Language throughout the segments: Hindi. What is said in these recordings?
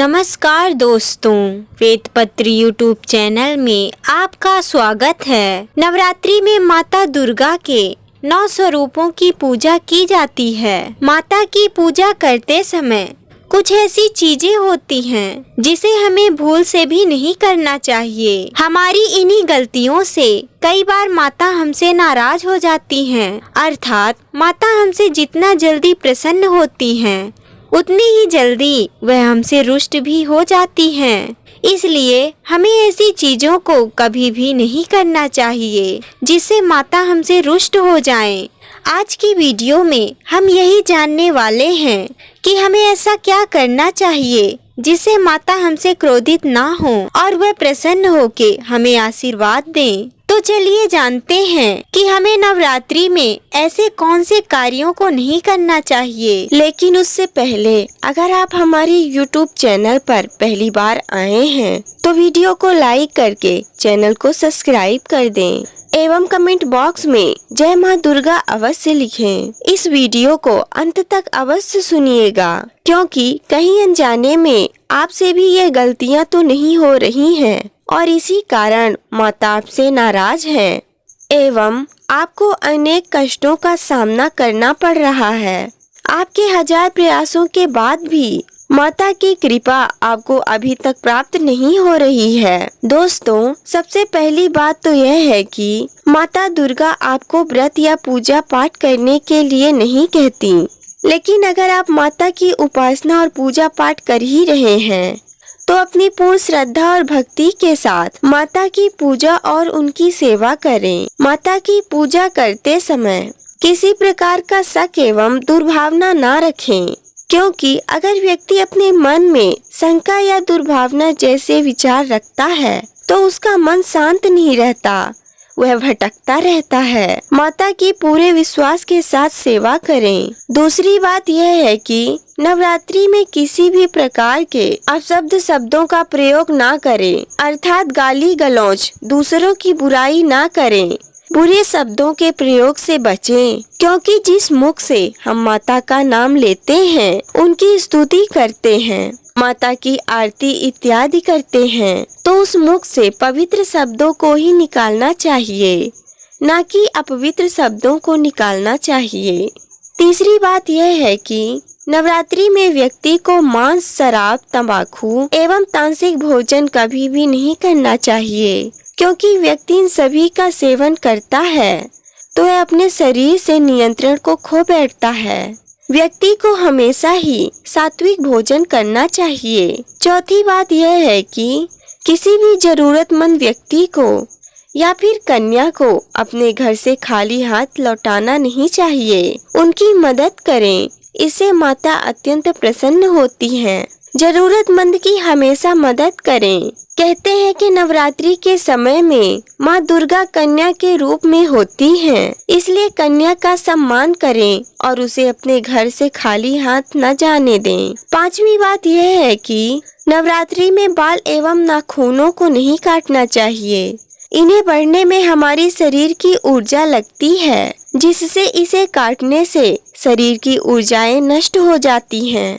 नमस्कार दोस्तों, वेदपत्री यूट्यूब चैनल में आपका स्वागत है। नवरात्रि में माता दुर्गा के 9 स्वरूपों की पूजा की जाती है। माता की पूजा करते समय कुछ ऐसी चीजें होती हैं जिसे हमें भूल से भी नहीं करना चाहिए। हमारी इन्हीं गलतियों से कई बार माता हमसे नाराज हो जाती हैं। अर्थात माता हमसे जितना जल्दी प्रसन्न होती हैं उतनी ही जल्दी वह हमसे रुष्ट भी हो जाती हैं। इसलिए हमें ऐसी चीजों को कभी भी नहीं करना चाहिए जिससे माता हमसे रुष्ट हो जाएं। आज की वीडियो में हम यही जानने वाले हैं कि हमें ऐसा क्या करना चाहिए जिससे माता हमसे क्रोधित ना हो और वह प्रसन्न होके हमें आशीर्वाद दें। तो चलिए जानते हैं कि हमें नवरात्रि में ऐसे कौन से कार्यों को नहीं करना चाहिए। लेकिन उससे पहले अगर आप हमारी YouTube चैनल पर पहली बार आए हैं तो वीडियो को लाइक करके चैनल को सब्सक्राइब कर दें एवं कमेंट बॉक्स में जय माँ दुर्गा अवश्य लिखें। इस वीडियो को अंत तक अवश्य सुनिएगा क्योंकि कहीं अनजाने में आपसे भी ये गलतियाँ तो नहीं हो रही हैं और इसी कारण माता आपसे नाराज है एवं आपको अनेक कष्टों का सामना करना पड़ रहा है। आपके 1000 प्रयासों के बाद भी माता की कृपा आपको अभी तक प्राप्त नहीं हो रही है। दोस्तों, सबसे पहली बात तो यह है कि माता दुर्गा आपको व्रत या पूजा पाठ करने के लिए नहीं कहती। लेकिन अगर आप माता की उपासना और पूजा पाठ कर ही रहे हैं तो अपनी पूर्ण श्रद्धा और भक्ति के साथ माता की पूजा और उनकी सेवा करें। माता की पूजा करते समय किसी प्रकार का शक एवं दुर्भावना ना रखें, क्योंकि अगर व्यक्ति अपने मन में शंका या दुर्भावना जैसे विचार रखता है तो उसका मन शांत नहीं रहता, वह भटकता रहता है। माता की पूरे विश्वास के साथ सेवा करें। दूसरी बात यह है कि नवरात्रि में किसी भी प्रकार के अपशब्द शब्दों का प्रयोग ना करें, अर्थात गाली गलौज, दूसरों की बुराई ना करें। बुरे शब्दों के प्रयोग से बचें, क्योंकि जिस मुख से हम माता का नाम लेते हैं, उनकी स्तुति करते हैं, माता की आरती इत्यादि करते हैं, तो उस मुख से पवित्र शब्दों को ही निकालना चाहिए, न कि अपवित्र शब्दों को निकालना चाहिए। तीसरी बात यह है कि नवरात्रि में व्यक्ति को मांस, शराब, तंबाकू एवं तामसिक भोजन कभी भी नहीं करना चाहिए, क्योंकि व्यक्ति इन सभी का सेवन करता है तो वह अपने शरीर से नियंत्रण को खो बैठता है। व्यक्ति को हमेशा ही सात्विक भोजन करना चाहिए। चौथी बात यह है कि किसी भी जरूरतमंद व्यक्ति को या फिर कन्या को अपने घर से खाली हाथ लौटाना नहीं चाहिए। उनकी मदद करें, इससे माता अत्यंत प्रसन्न होती हैं। जरूरतमंद की हमेशा मदद करें। कहते हैं कि नवरात्रि के समय में माँ दुर्गा कन्या के रूप में होती हैं, इसलिए कन्या का सम्मान करें और उसे अपने घर से खाली हाथ न जाने दें। पांचवी बात यह है कि नवरात्रि में बाल एवं नाखूनों को नहीं काटना चाहिए। इन्हें बढ़ने में हमारी शरीर की ऊर्जा लगती है, जिससे इसे काटने से शरीर की ऊर्जाएं नष्ट हो जाती हैं।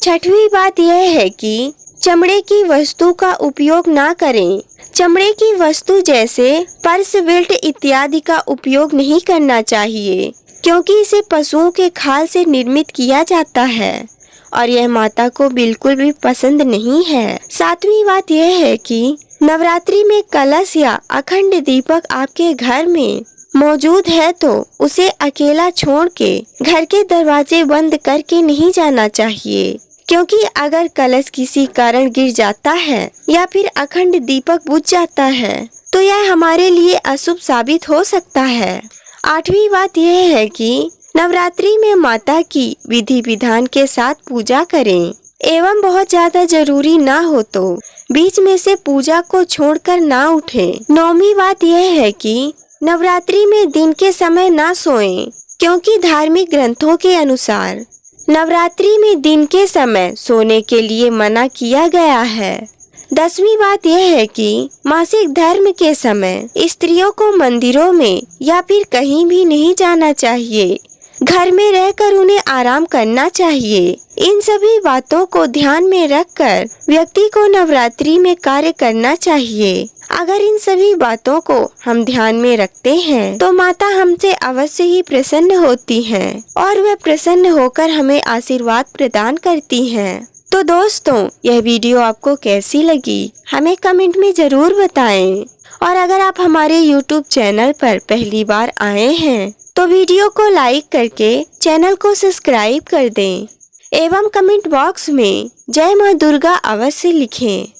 छठवीं बात यह है कि चमड़े की वस्तु का उपयोग ना करें। चमड़े की वस्तु जैसे पर्स, बेल्ट इत्यादि का उपयोग नहीं करना चाहिए, क्योंकि इसे पशुओं के खाल से निर्मित किया जाता है और यह माता को बिल्कुल भी पसंद नहीं है। सातवीं बात यह है कि नवरात्रि में कलश या अखंड दीपक आपके घर में मौजूद है तो उसे अकेला छोड़ के घर के दरवाजे बंद करके नहीं जाना चाहिए, क्योंकि अगर कलश किसी कारण गिर जाता है या फिर अखंड दीपक बुझ जाता है तो यह हमारे लिए अशुभ साबित हो सकता है। आठवीं बात यह है कि नवरात्रि में माता की विधि विधान के साथ पूजा करें एवं बहुत ज्यादा जरूरी ना हो तो बीच में से पूजा को छोड़कर ना उठें। नौवीं बात यह है कि नवरात्रि में दिन के समय ना सोएं, क्योंकि धार्मिक ग्रंथों के अनुसार नवरात्रि में दिन के समय सोने के लिए मना किया गया है। 10वीं बात यह है कि मासिक धर्म के समय स्त्रियों को मंदिरों में या फिर कहीं भी नहीं जाना चाहिए। घर में रहकर उन्हें आराम करना चाहिए। इन सभी बातों को ध्यान में रखकर व्यक्ति को नवरात्रि में कार्य करना चाहिए। अगर इन सभी बातों को हम ध्यान में रखते हैं तो माता हमसे अवश्य ही प्रसन्न होती हैं और वह प्रसन्न होकर हमें आशीर्वाद प्रदान करती हैं। तो दोस्तों, यह वीडियो आपको कैसी लगी हमें कमेंट में जरूर बताएं। और अगर आप हमारे YouTube चैनल पर पहली बार आए हैं तो वीडियो को लाइक करके चैनल को सब्सक्राइब कर दें एवं कमेंट बॉक्स में जय मां दुर्गा अवश्य लिखें।